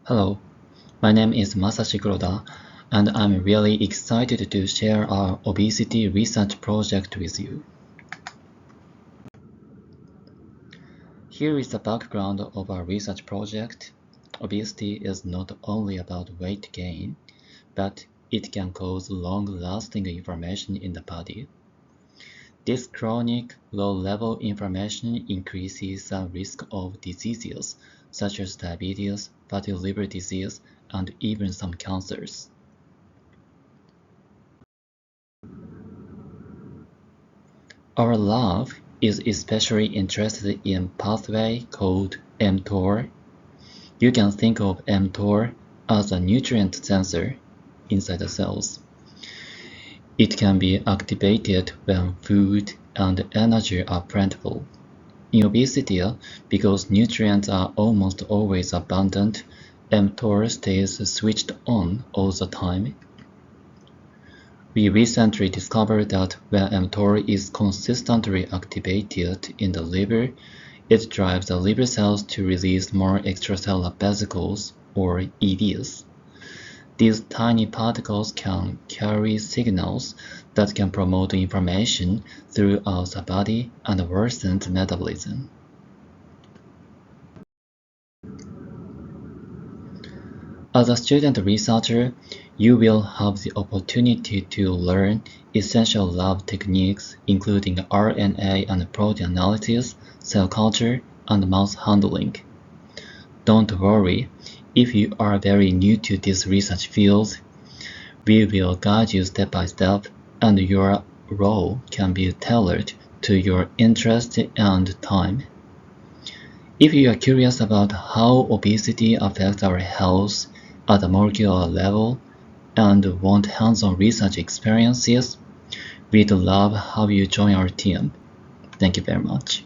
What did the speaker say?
Hello, my name is Masashi Kuroda, and I'm really excited to share our obesity research project with you. Here is the background of our research project. Obesity is not only about weight gain, but it can cause long-lasting inflammation in the body. This chronic, low-level inflammation increases the risk of diseases such as diabetes, fatty liver disease, and even some cancers. Our lab is especially interested in pathway called mTOR. You can think of mTOR as a nutrient sensor inside the cells. It can be activated when food and energy are plentiful. In obesity, because nutrients are almost always abundant, mTOR stays switched on all the time. We recently discovered that when mTOR is consistently activated in the liver, it drives the liver cells to release more extracellular vesicles, or EVs. These tiny particles can carry signals that can promote inflammation throughout the body and worsen metabolism. As a student researcher, you will have the opportunity to learn essential lab techniques including RNA and protein analysis, cell culture, and mouse handling. Don't worry, if you are very new to this research field, we will guide you step by step, and your role can be tailored to your interest and time. If you are curious about how obesity affects our health at a molecular level and want hands-on research experiences, we'd love to have you join our team. Thank you very much.